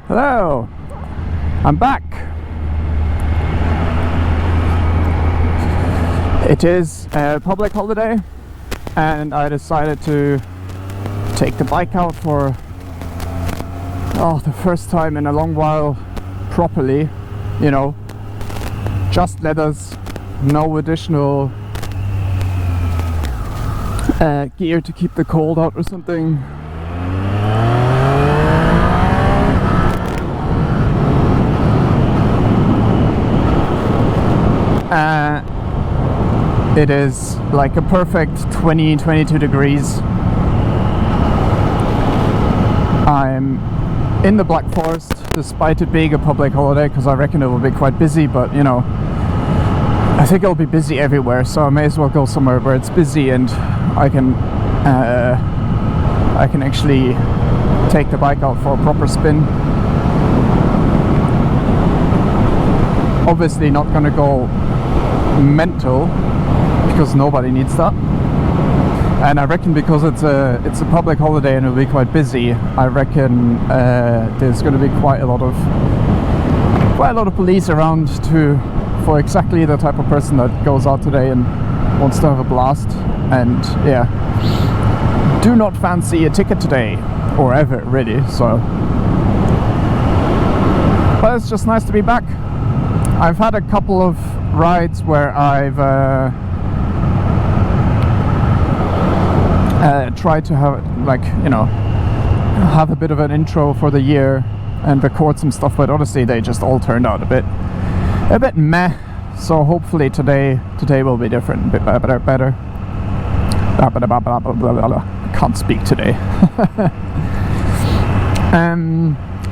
Hello, I'm back. It is a public holiday and I decided to take the bike out for the first time in a long while properly, you know, just leathers, no additional gear to keep the cold out or something. It is like a perfect 20-22 degrees. I'm in the Black Forest despite it being a public holiday because I reckon it will be quite busy, but you know, I think it'll be busy everywhere, so I may as well go somewhere where it's busy and I can actually take the bike out for a proper spin. Obviously not gonna go mental because nobody needs that, and I reckon because it's a public holiday and it'll be quite busy, I reckon there's going to be quite a lot of police around for exactly the type of person that goes out today and wants to have a blast. And yeah, do not fancy a ticket today or ever really, so but it's just nice to be back. I've had a couple of rides where I've tried to have, like, you know, have a bit of an intro for the year and record some stuff, but honestly they just all turned out a bit meh. So hopefully today will be different, a bit better. I can't speak today.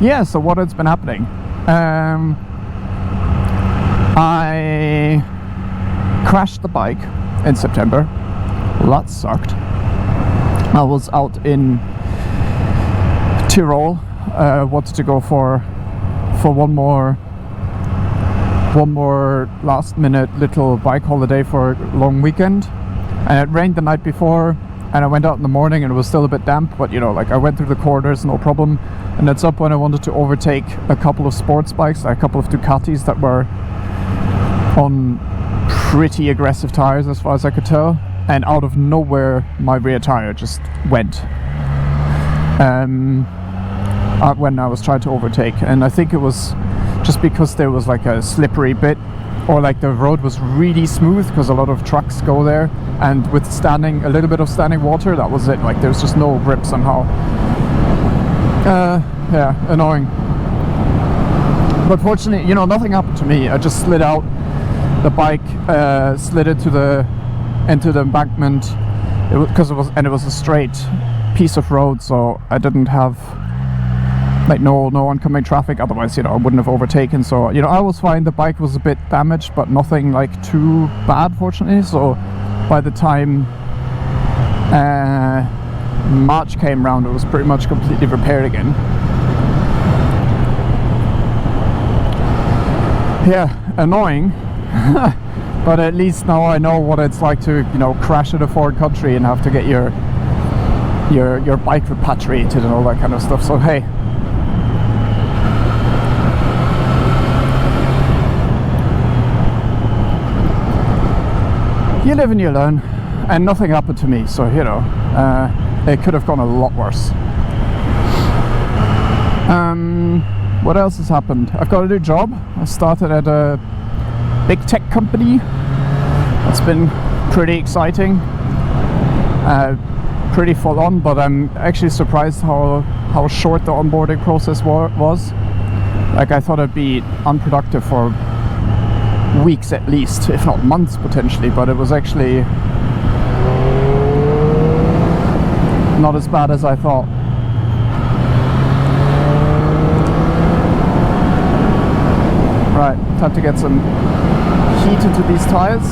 Yeah, so what has been happening? I crashed the bike in September. That sucked. I was out in Tyrol, wanted to go for one more last minute little bike holiday for a long weekend, and it rained the night before and I went out in the morning and it was still a bit damp, but you know, like I went through the corners no problem, and that's up when I wanted to overtake a couple of sports bikes, a couple of Ducatis that were on pretty aggressive tires as far as I could tell, and out of nowhere my rear tire just went when I was trying to overtake. And I think it was just because there was like a slippery bit, or like the road was really smooth because a lot of trucks go there, and with a little bit of standing water, that was it. Like there was just no grip somehow. Yeah, annoying. But fortunately, you know, nothing happened to me. I just slid out the bike, slid it into the embankment, because it was a straight piece of road, so I didn't have like no oncoming traffic. Otherwise, you know, I wouldn't have overtaken. So you know, I was fine. The bike was a bit damaged, but nothing like too bad, fortunately. So by the time March came round, it was pretty much completely repaired again. Yeah, annoying. But at least now I know what it's like to, you know, crash in a foreign country and have to get your bike repatriated and all that kind of stuff. So hey, you live and you learn, and nothing happened to me, so you know, it could have gone a lot worse. What else has happened? I've got a new job. I started at a big tech company. It's been pretty exciting, pretty full on, but I'm actually surprised how short the onboarding process was. Like I thought it'd be unproductive for weeks at least, if not months potentially, but it was actually not as bad as I thought. Right, time to get some heat into these tires.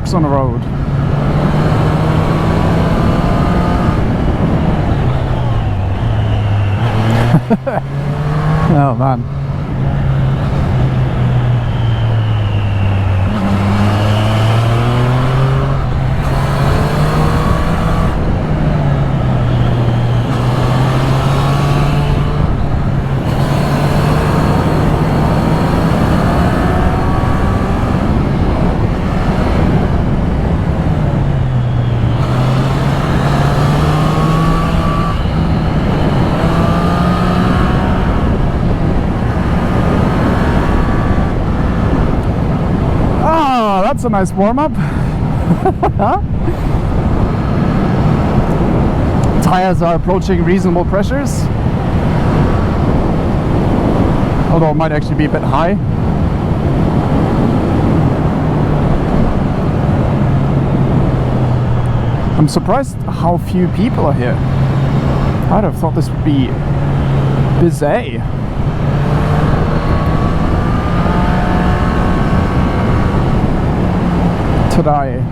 trucks on the road. Oh man. That's a nice warm-up. Tires are approaching reasonable pressures, although it might actually be a bit high. I'm surprised how few people are here. I'd have thought this would be busy. Today.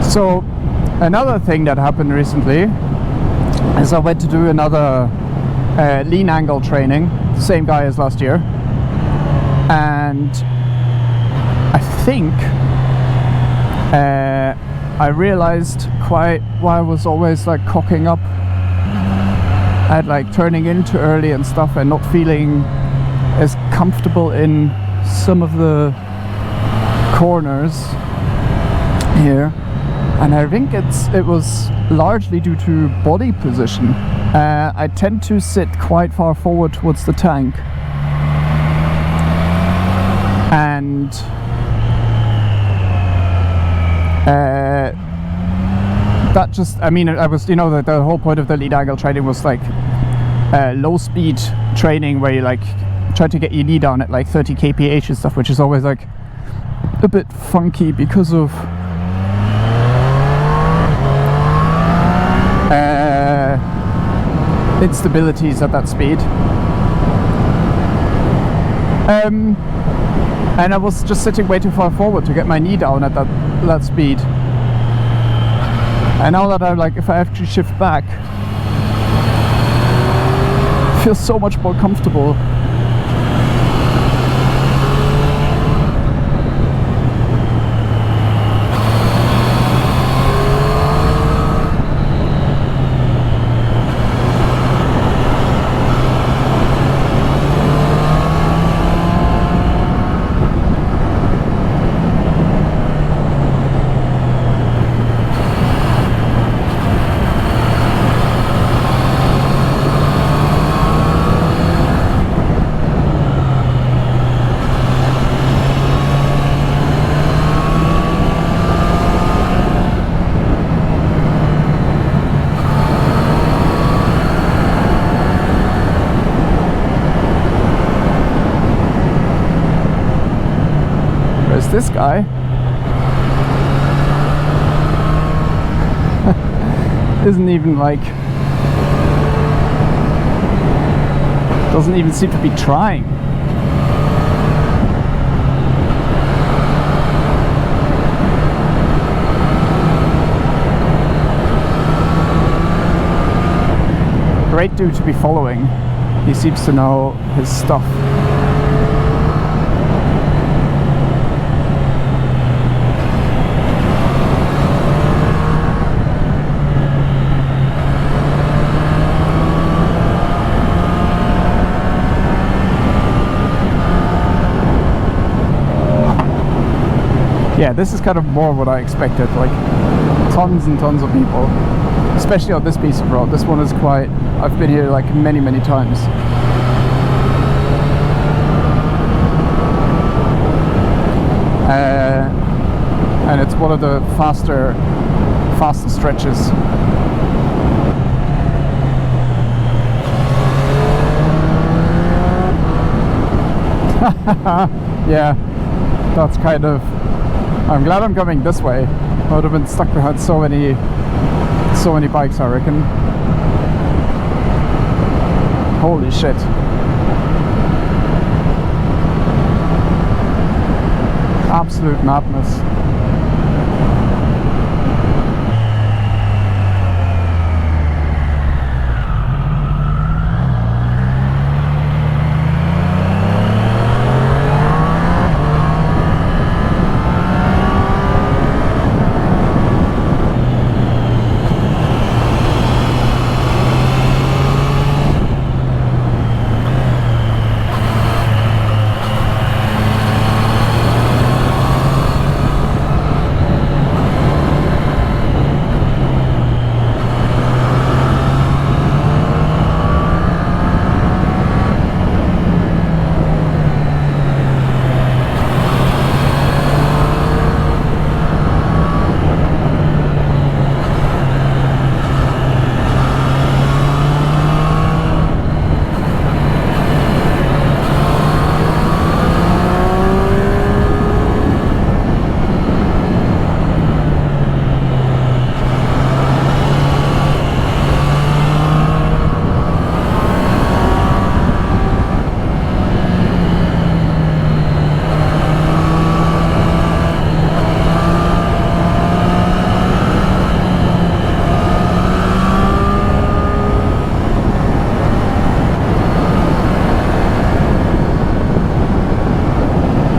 So another thing that happened recently is I went to do another lean angle training, same guy as last year, and I think I realized quite why I was always like cocking up and like turning in too early and stuff, and not feeling as comfortable in some of the corners here. And I think it was largely due to body position. I tend to sit quite far forward towards the tank, and that just, I mean, I was, you know, the whole point of the lead angle training was like low speed training where you like try to get your knee down at like 30 kph and stuff, which is always like a bit funky because of instabilities at that speed. And I was just sitting way too far forward to get my knee down at that speed. And now that I'm like, if I actually shift back, I feel so much more comfortable. This guy isn't even like, doesn't even seem to be trying. Great dude to be following. He seems to know his stuff. Yeah, this is kind of more what I expected, like tons and tons of people, especially on this piece of road. This one is quite, I've been here like many times. And it's one of the faster stretches. Yeah, that's kind of, I'm glad I'm coming this way. I would have been stuck behind so many bikes, I reckon. Holy shit. Absolute madness.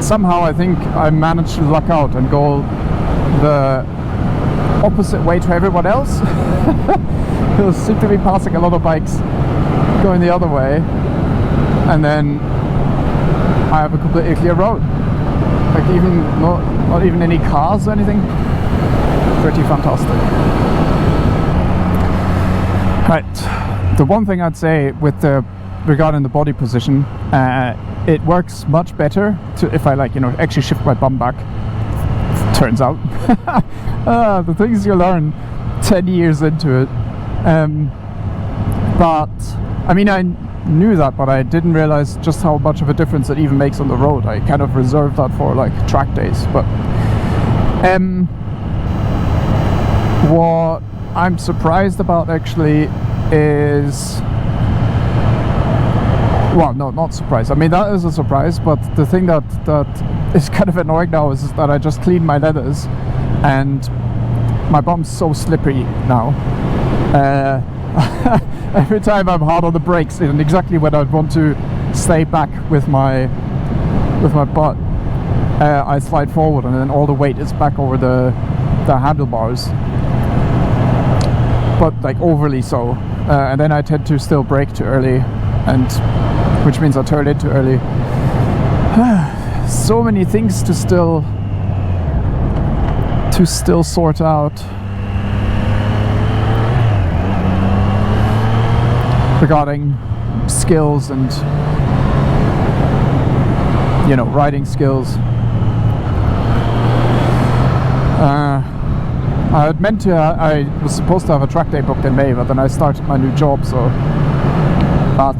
Somehow I think I managed to luck out and go the opposite way to everyone else. There seem to be passing a lot of bikes going the other way, and then I have a completely clear road. Like even not even any cars or anything. Pretty fantastic. Right. The one thing I'd say with the regarding the body position, it works much better if I actually shift my bum back. Turns out, the things you learn 10 years into it. But I mean, I knew that, but I didn't realize just how much of a difference it even makes on the road. I kind of reserved that for like track days. But what I'm surprised about actually is, well, no, not surprised. I mean, that is a surprise, but the thing that is kind of annoying now is that I just cleaned my leathers and my bum's so slippery now. Every time I'm hard on the brakes, and exactly when I'd want to stay back with my butt, I slide forward, and then all the weight is back over the handlebars, but like overly so. And then I tend to still brake too early, and which means I turn in too early. So many things to still sort out regarding skills and riding skills. I was supposed to have a track day booked in May, but then I started my new job, so that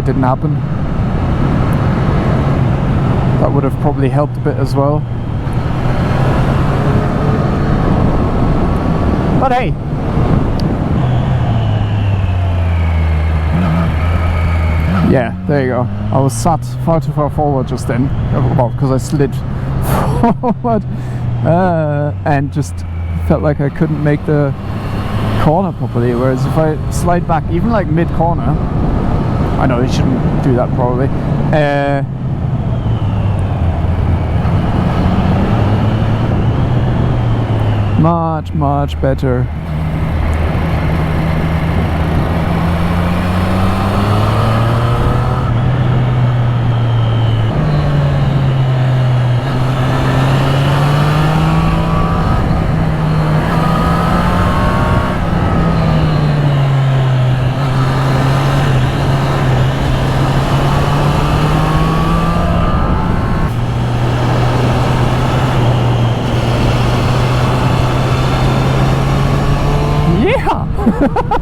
didn't happen. That would have probably helped a bit as well. But hey, yeah, there you go. I was sat far too far forward just then, well, because I slid forward and just felt like I couldn't make the corner properly. Whereas if I slide back, even like mid-corner, I know I shouldn't do that probably. Much better.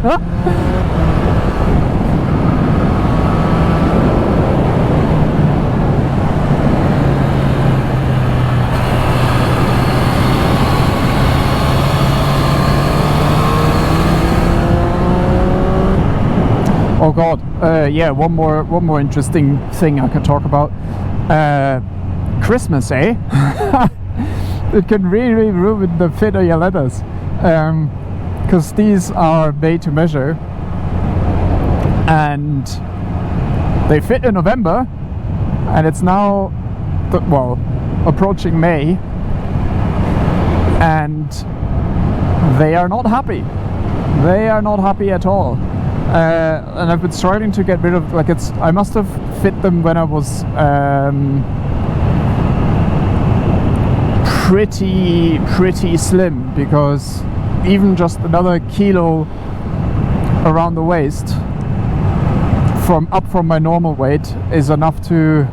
Oh God, yeah, one more interesting thing I could talk about. Christmas, eh? It can really ruin the fit of your leathers, because these are made to measure, and they fit in November, and it's now, well, approaching May, and they are not happy. They are not happy at all. And I've been starting to get rid of, like, I must have fit them when I was pretty slim, because even just another kilo around the waist from my normal weight is enough to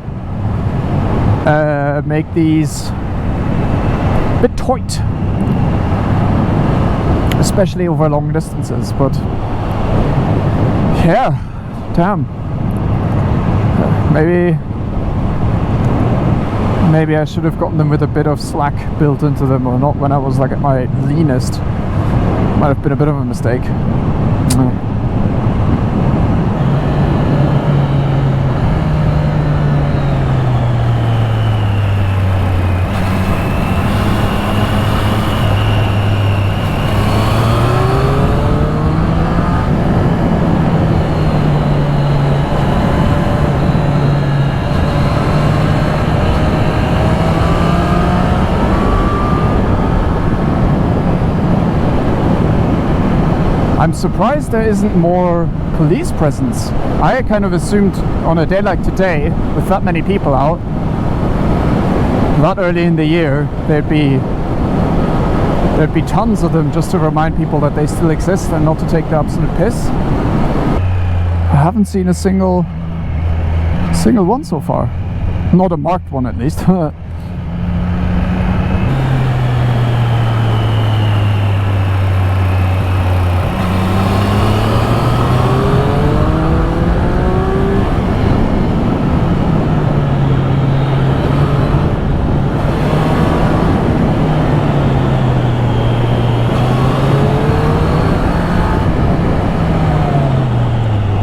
make these a bit tight, especially over long distances. But yeah, damn. Maybe I should have gotten them with a bit of slack built into them, or not when I was like at my leanest. Might have been a bit of a mistake. I'm surprised there isn't more police presence. I kind of assumed on a day like today, with that many people out, that early in the year, there'd be tons of them just to remind people that they still exist and not to take the absolute piss. I haven't seen a single one so far. Not a marked one, at least.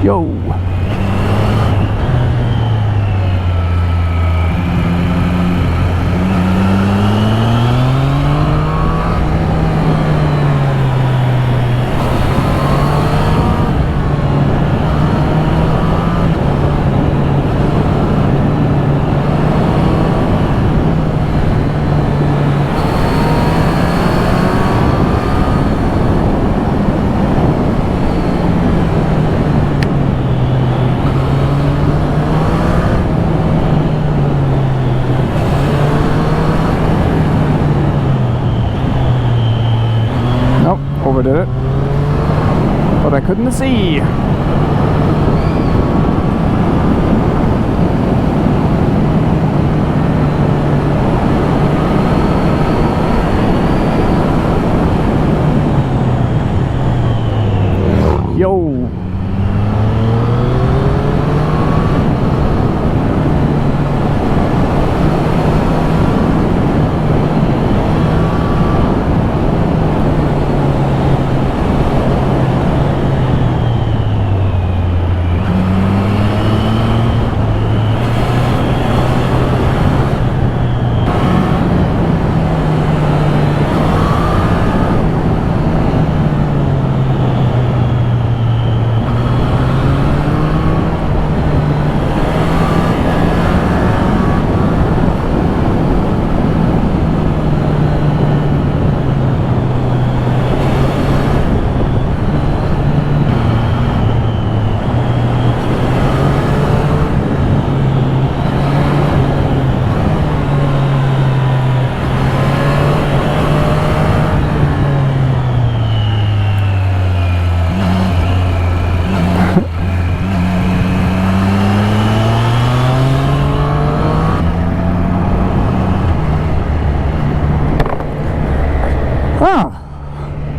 Yo. Overdid it, but I couldn't see. Yo.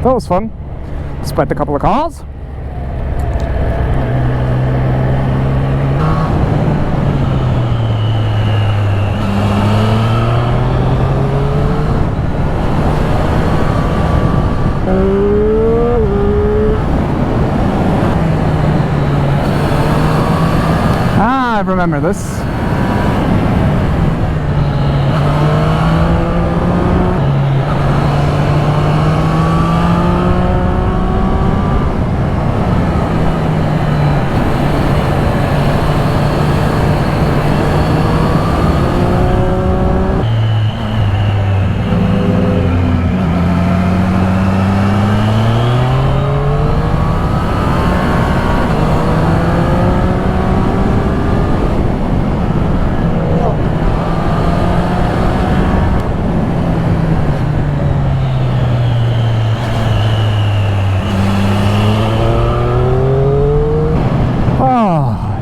That was fun, despite a couple of cars. remember this.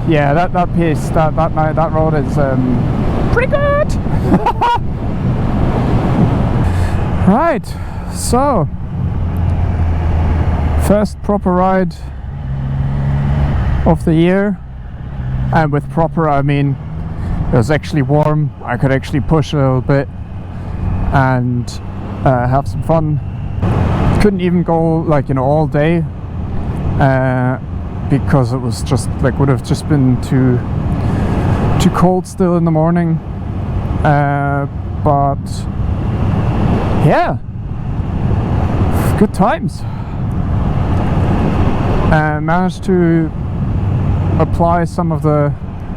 Yeah, that piece, that road is pretty good. Right, so first proper ride of the year, and with proper I mean it was actually warm. I could actually push a little bit and have some fun. Couldn't even go like, you know, all day. Because it was just like would have just been too cold still in the morning, but yeah, good times. Managed to apply some of the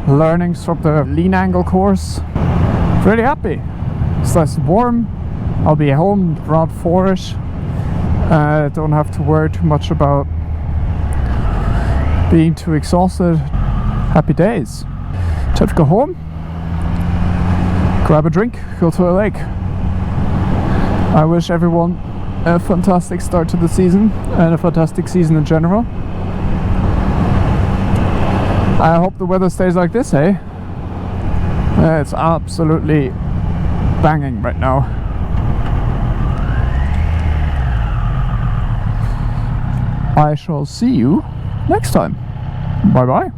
learnings from the lean angle course. Really happy. It's nice and warm. I'll be home around 4ish. Don't have to worry too much about being too exhausted. Happy days. Time to go home, grab a drink, go to a lake. I wish everyone a fantastic start to the season and a fantastic season in general. I hope the weather stays like this, eh? It's absolutely banging right now. I shall see you next time. Bye bye.